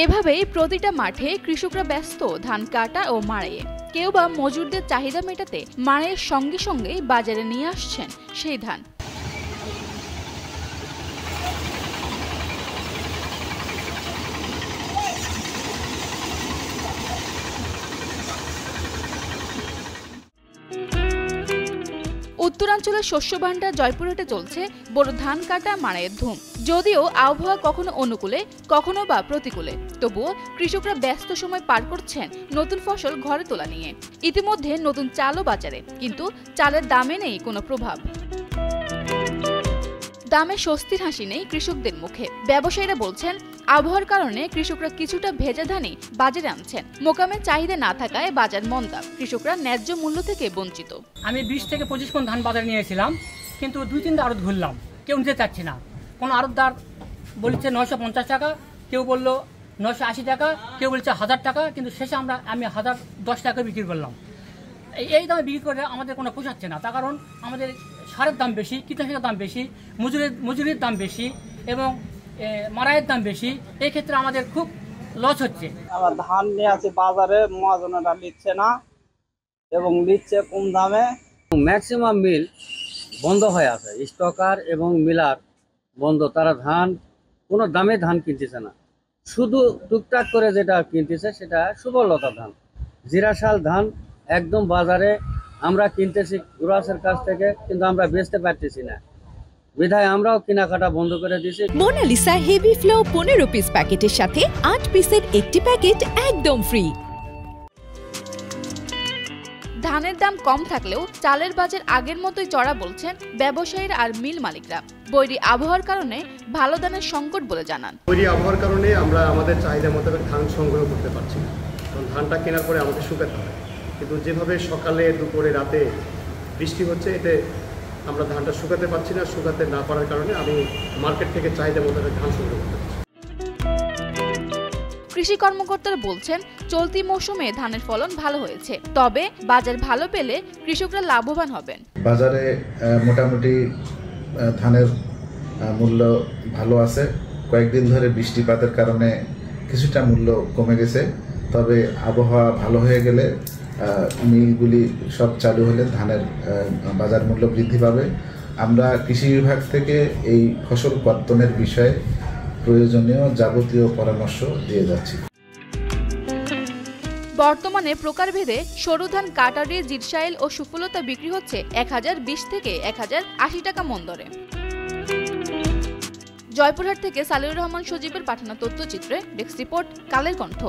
এভাবেই প্রতিটা মাঠে কৃষকরা ব্যস্ত ধান কাটা ও মাড়াইয়ে। কেউ বা মজুরদের চাহিদা মেটাতে মাড়াইয়ের সঙ্গে সঙ্গে বাজারে নিয়ে আসছেন সেই ধান। উত্তরাঞ্চলের শস্য ভাণ্ডার জয়পুরহাটে চলছে বড় ধান কাটা মাড়াইয়ের ধুম। যদিও আবহাওয়া কখনো অনুকূলে কখনো বা প্রতিকূলে, তবুও কৃষকরা ব্যস্ত সময় পার করছেন নতুন ফসল ঘরে তোলা নিয়ে। ইতিমধ্যে নতুন চালও বাজারে, কিন্তু চালের দামে নেই কোনো প্রভাব। দামে স্বস্তির হাসি নেই কৃষকদের মুখে। ব্যবসায়ীরা বলছেন আবহাওয়ার কারণে কৃষকরা কিছুটা ভেজা ধানই বাজারে আনছেন। মোকামে চাহিদা না থাকায় বাজার মন্দা, কৃষকরা ন্যায্য মূল্য থেকে বঞ্চিত। আমি 20 থেকে 25 মণ ধান বাজারে নিয়েছিলাম, কিন্তু 2-3 আড়ত ঘুরলাম, কেউ নিতে চাচ্ছে না। কোনো আড়তদার বলছে 950 টাকা, কেউ বললো 980 টাকা, কেউ বলছে 1000 টাকা, কিন্তু শেষে আমি 1010 টাকা বিক্রি করলাম। এই দামে বিক্রি করে আমাদের কোনো পোষাচ্ছে না। তার কারণ আমাদের সারের দাম বেশি, কীটনাশকের দাম বেশি, মজুরির দাম বেশি এবং মারাইয়ের দাম বেশি। এই ক্ষেত্রে আমাদের খুব লস হচ্ছে। আবার ধান নিয়ে আছে বাজারে, মহাজনেরা নিচ্ছে না এবং নিচ্ছে কম দামে। ম্যাক্সিমাম মিল বন্ধ হয়ে আছে, স্টকার এবং মিলার বন্ধ। তারা ধান কোনো দামে ধান কিনতেছে না, শুধু টুকটাক করে যেটা কিনতেছে সেটা সুবর্ণলতা ধান, জিরাশাল ধান একদম বাজারে আমরা কিনতেছি গ্রাহকের কাছ থেকে, কিন্তু আমরা বেচতে পারতেছি না, বিধায় আমরাও কেনাকাটা বন্ধ করে দিয়েছি। মোনালিসা হেভি ফ্লো 15 পিস প্যাকেটের সাথে 8 পিসের একটি প্যাকেট একদম ফ্রি। ধানের দাম কম থাকলেও চালের বাজার আগের মতোই চড়া বলছেন ব্যবসায়ীরা আর মিল মালিকরা। বৈরী আবহাওয়ার কারণে ভালো দানের সংকট বলে জানান। বৈরী আবহাওয়ার কারণে আমরা আমাদের চাহিদা মোতাবেক ধান সংগ্রহ করতে পারছি না, কারণ ধানটা কেনার পরে আমাদের শুকাতে হয়। কিন্তু যেভাবে সকালে দুপুরে রাতে বৃষ্টি হচ্ছে, এতে আমরা ধানটা শুকাতে পারছি না। শুকাতে না পারার কারণে আমি মার্কেট থেকে চাহিদা মোতাবেক ধান সংগ্রহ করতে পারছি। কৃষি কর্মকর্তারা বলছেন চলতি মৌসুমে ধানের ফলন ভালো হয়েছে, তবে বাজার ভালো পেলে কৃষকরা লাভবান হবেন। বাজারে মোটামুটি ধানের মূল্য ভালো আছে। কয়েকদিন ধরে বৃষ্টিপাতের কারণে কিছুটা মূল্য কমে গেছে, তবে আবহাওয়া ভালো হয়ে গেলে মিলগুলি সব চালু হলে ধানের বাজার মূল্য বৃদ্ধি পাবে। আমরা কৃষি বিভাগ থেকে এই ফসল কর্তনের বিষয়ে প্রয়োজনীয় যাবতীয় পরামর্শ দিয়ে যাচ্ছি। বর্তমানে প্রকারভেদে সরু ধান কাটারি, জিরসাইল ও সুফলতা বিক্রি হচ্ছে 1020 থেকে 1080 টাকা মণ দরে। জয়পুরহাট থেকে সালিউর রহমান সজীবের পাঠানো তথ্যচিত্রে ডেস্ক রিপোর্ট, কালের কণ্ঠ।